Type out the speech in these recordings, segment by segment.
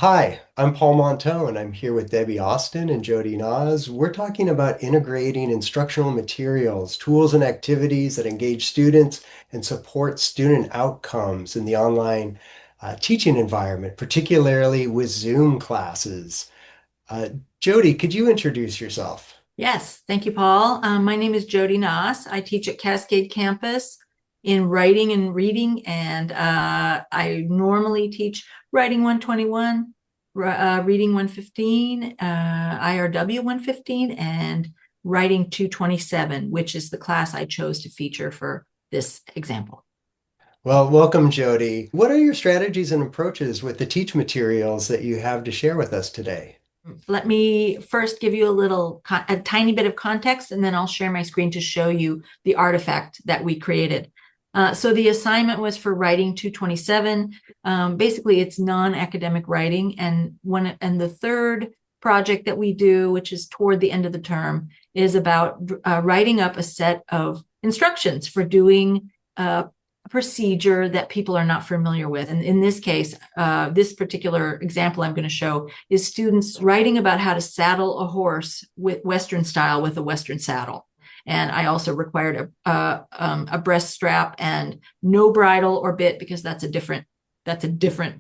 Hi, I'm Paul Montone. I'm here with Debbie Austin and Jodi Naas. We're talking about integrating instructional materials, tools, and activities that engage students and support student outcomes in the online teaching environment, particularly with Zoom classes. Uh, Jodi, could you introduce yourself? Yes, thank you, Paul. My name is Jodi Naas. I teach at Cascade Campus in writing and reading, and I normally teach writing 121, reading 115, IRW 115, and writing 227, which is the class I chose to feature for this example. Well, welcome, Jodi. What are your strategies and approaches with the teach materials that you have to share with us today? Let me first give you a tiny bit of context, and then I'll share my screen to show you the artifact that we created. So the assignment was for writing 227. Basically, it's non-academic writing, and the third project that we do, which is toward the end of the term, is about writing up a set of instructions for doing procedure that people are not familiar with. And in this case, this particular example I'm going to show is students writing about how to saddle a horse with Western style with a Western saddle. And I also required a breast strap and no bridle or bit because that's a different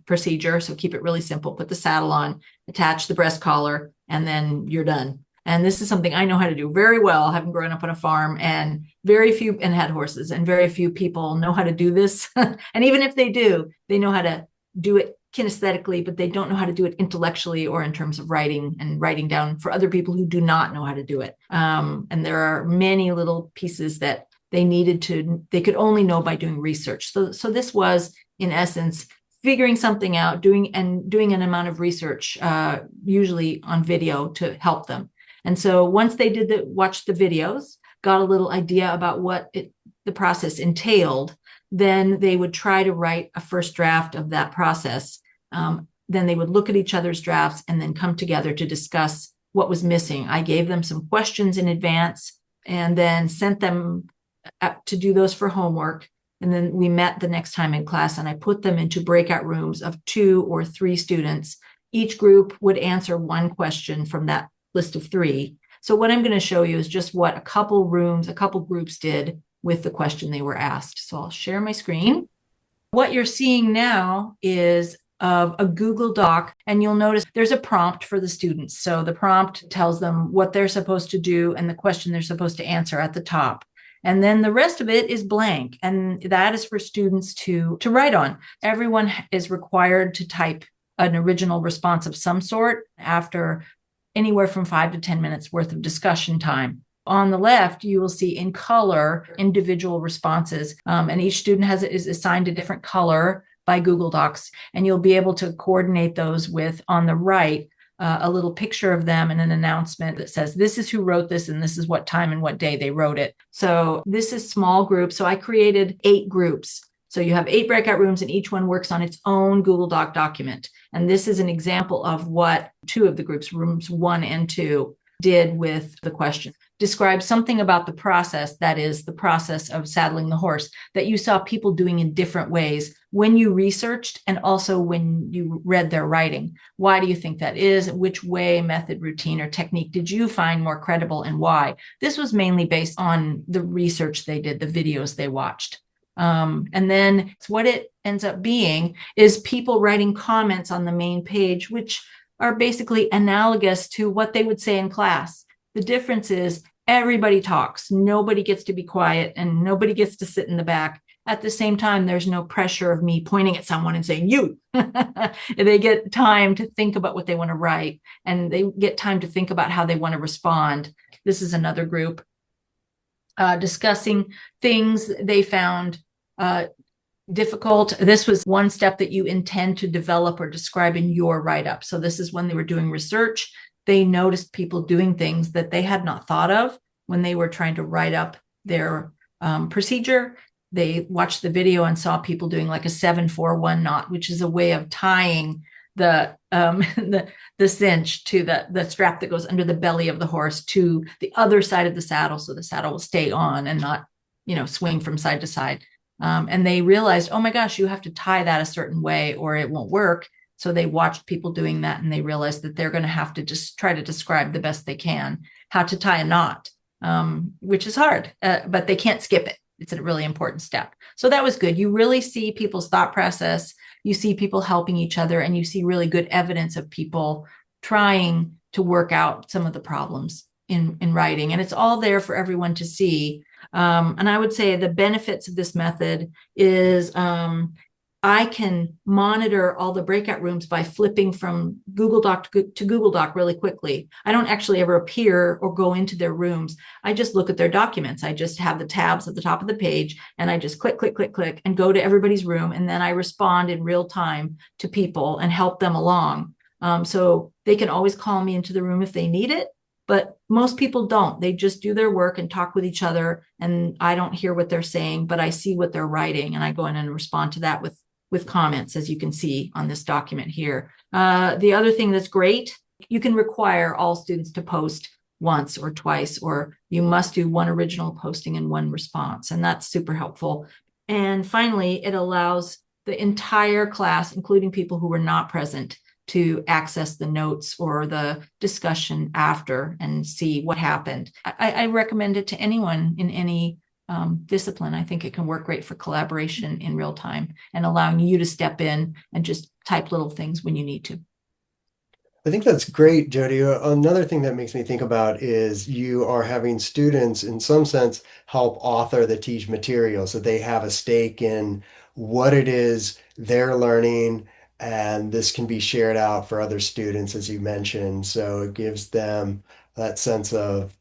procedure. So keep it really simple. Put the saddle on, attach the breast collar, and then you're done. And this is something I know how to do very well, having grown up on a farm and had horses, and very few people know how to do this. And even if they do, they know how to do it kinesthetically, but they don't know how to do it intellectually or in terms of writing and writing down for other people who do not know how to do it. And there are many little pieces that they could only know by doing research. So this was, in essence, figuring something out, doing an amount of research, usually on video, to help them. And so once they watched the videos, got a little idea about what the process entailed, then they would try to write a first draft of that process. Then they would look at each other's drafts and then come together to discuss what was missing. I gave them some questions in advance and then sent them to do those for homework. And then we met the next time in class, and I put them into breakout rooms of 2 or 3 students. Each group would answer one question from that list of 3. So what I'm going to show you is just what a couple groups did with the question they were asked. So I'll share my screen. What you're seeing now is of a Google Doc, and you'll notice there's a prompt for the students. So the prompt tells them what they're supposed to do and the question they're supposed to answer at the top. And then the rest of it is blank, and that is for students to write on. Everyone is required to type an original response of some sort after anywhere from 5 to 10 minutes worth of discussion time. On the left, you will see in color individual responses, and each student is assigned a different color by Google Docs, and you'll be able to coordinate those with, on the right, a little picture of them and an announcement that says, this is who wrote this and this is what time and what day they wrote it. So this is small groups. So I created 8 groups. So you have 8 breakout rooms, and each one works on its own Google Doc document. And this is an example of what 2 of the groups, rooms 1 and 2, did with the question. Describe something about the process, that is the process of saddling the horse, that you saw people doing in different ways when you researched and also when you read their writing. Why do you think that is? Which way, method, routine, or technique did you find more credible, and why? This was mainly based on the research they did, the videos they watched. And then what it ends up being is people writing comments on the main page, which are basically analogous to what they would say in class. The difference is everybody talks. Nobody gets to be quiet and nobody gets to sit in the back. At the same time, there's no pressure of me pointing at someone and saying, you. They get time to think about what they want to write, and they get time to think about how they want to respond. This is another group discussing things they found difficult. This was one step that you intend to develop or describe in your write-up. So this is when they were doing research. They noticed people doing things that they had not thought of when they were trying to write up their procedure. They watched the video and saw people doing like a 7-4-1 knot, which is a way of tying the cinch to the strap that goes under the belly of the horse to the other side of the saddle, so the saddle will stay on and not, swing from side to side. And they realized, oh my gosh, you have to tie that a certain way or it won't work. So they watched people doing that and they realized that they're going to have to just try to describe the best they can how to tie a knot, which is hard, but they can't skip it. It's a really important step. So that was good. You really see people's thought process. You see people helping each other, and you see really good evidence of people trying to work out some of the problems in writing. And it's all there for everyone to see. And I would say the benefits of this method is I can monitor all the breakout rooms by flipping from Google Doc to Google Doc really quickly. I don't actually ever appear or go into their rooms. I just look at their documents. I just have the tabs at the top of the page, and I just click, click, click, click, and go to everybody's room. And then I respond in real time to people and help them along. So they can always call me into the room if they need it. But most people don't. They just do their work and talk with each other. And I don't hear what they're saying, but I see what they're writing. And I go in and respond to that with comments, as you can see on this document here. The other thing that's great, you can require all students to post once or twice, or you must do one original posting and one response. And that's super helpful. And finally, it allows the entire class, including people who were not present, to access the notes or the discussion after and see what happened. I recommend it to anyone in any discipline. I think it can work great for collaboration in real time and allowing you to step in and just type little things when you need to. I think that's great, Jody. Another thing that makes me think about is you are having students, in some sense, help author the teach material so they have a stake in what it is they're learning, and this can be shared out for other students, as you mentioned. So it gives them that sense of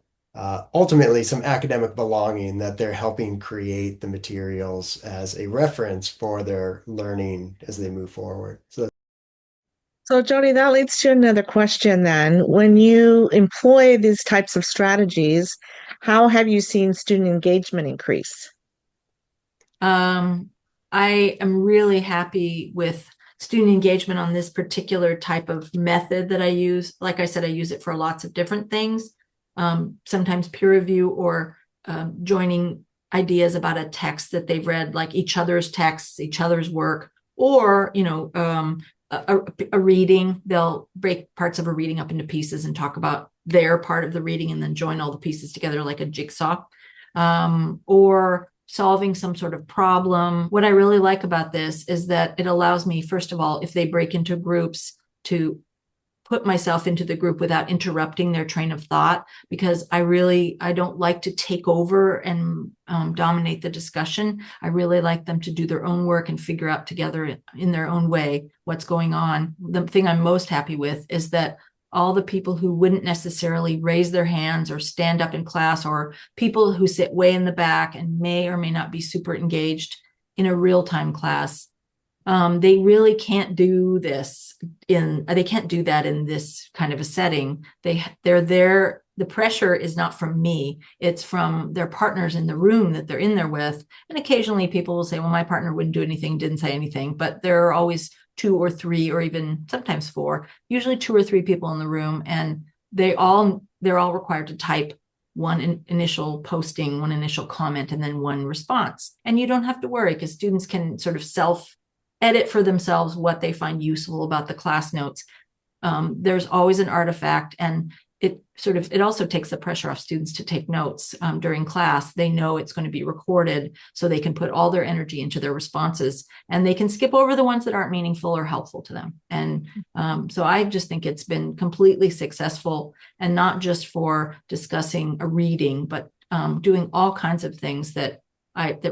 ultimately some academic belonging that they're helping create the materials as a reference for their learning as they move forward. So So, Jody, that leads to another question then. When you employ these types of strategies, how have you seen student engagement increase? I am really happy with student engagement on this particular type of method that I use. Like I said, I use it for lots of different things, sometimes peer review or joining ideas about a text that they've read, like each other's texts, each other's work, or, a reading. They'll break parts of a reading up into pieces and talk about their part of the reading and then join all the pieces together like a jigsaw, or solving some sort of problem. What I really like about this is that it allows me, first of all, if they break into groups, to put myself into the group without interrupting their train of thought, because I don't like to take over and dominate the discussion. I really like them to do their own work and figure out together in their own way what's going on. The thing I'm most happy with is that all the people who wouldn't necessarily raise their hands or stand up in class, or people who sit way in the back and may or may not be super engaged in a real-time class, they really can't do this they can't do that in this kind of a setting. They're there. The pressure is not from me. It's from their partners in the room that they're in there with. And occasionally people will say, well, my partner wouldn't do anything, didn't say anything, but there are always two or three, or even sometimes four, usually two or three people in the room. And they're all required to type one initial posting, one initial comment, and then one response. And you don't have to worry, because students can sort of edit for themselves what they find useful about the class notes. There's always an artifact, and it also takes the pressure off students to take notes during class. They know it's going to be recorded, so they can put all their energy into their responses, and they can skip over the ones that aren't meaningful or helpful to them. And so I just think it's been completely successful, and not just for discussing a reading, but doing all kinds of things that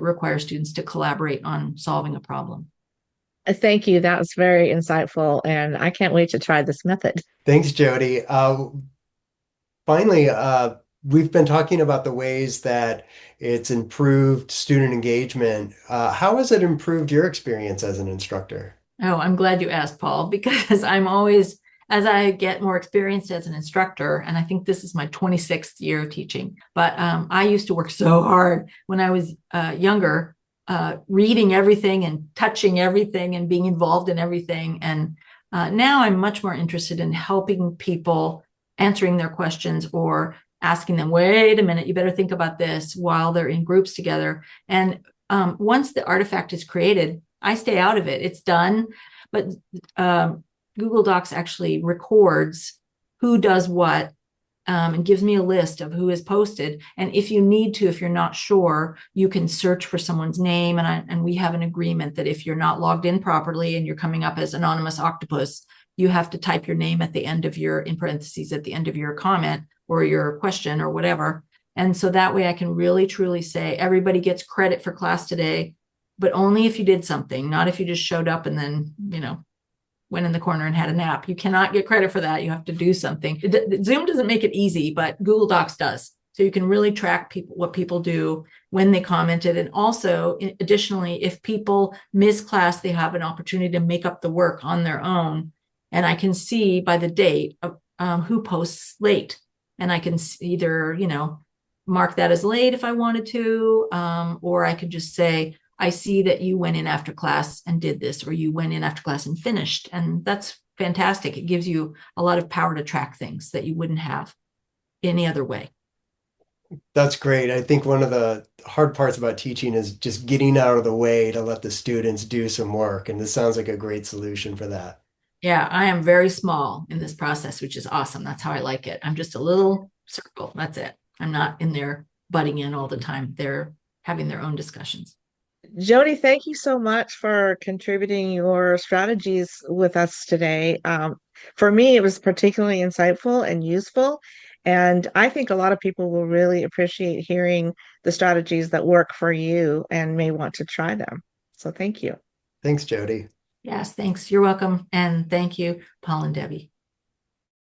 require students to collaborate on solving a problem. Thank you. That was very insightful, and I can't wait to try this method. thanks, Jody. Finally, we've been talking about the ways that it's improved student engagement. How has it improved your experience as an instructor? Oh, I'm glad you asked, Paul, because I'm always, as I get more experienced as an instructor, and I think this is my 26th year of teaching, but I used to work so hard when I was younger, reading everything and touching everything and being involved in everything. And now I'm much more interested in helping people, answering their questions, or asking them, wait a minute, you better think about this, while they're in groups together. And once the artifact is created, I stay out of it. It's done. But Google Docs actually records who does what, and gives me a list of who is posted. And if you need to, if you're not sure, you can search for someone's name. And we have an agreement that if you're not logged in properly and you're coming up as anonymous octopus, you have to type your name at the end of your, in parentheses, at the end of your comment or your question or whatever. And so that way I can really truly say everybody gets credit for class today, but only if you did something, not if you just showed up and then, went in the corner and had a nap. You cannot get credit for that. You have to do something. Zoom doesn't make it easy, but Google Docs does. So you can really track what people do when they commented. And also, additionally, if people miss class, they have an opportunity to make up the work on their own. And I can see by the date who posts late. And I can either, mark that as late if I wanted to, or I could just say, I see that you went in after class and did this, or you went in after class and finished. And that's fantastic. It gives you a lot of power to track things that you wouldn't have any other way. That's great. I think one of the hard parts about teaching is just getting out of the way to let the students do some work. And this sounds like a great solution for that. Yeah, I am very small in this process, which is awesome. That's how I like it. I'm just a little circle. That's it. I'm not in there butting in all the time. They're having their own discussions. Jodi, thank you so much for contributing your strategies with us today. For me, it was particularly insightful and useful. And I think a lot of people will really appreciate hearing the strategies that work for you and may want to try them. So thank you. Thanks, Jodi. Yes, thanks. You're welcome. And thank you, Paul and Debbie.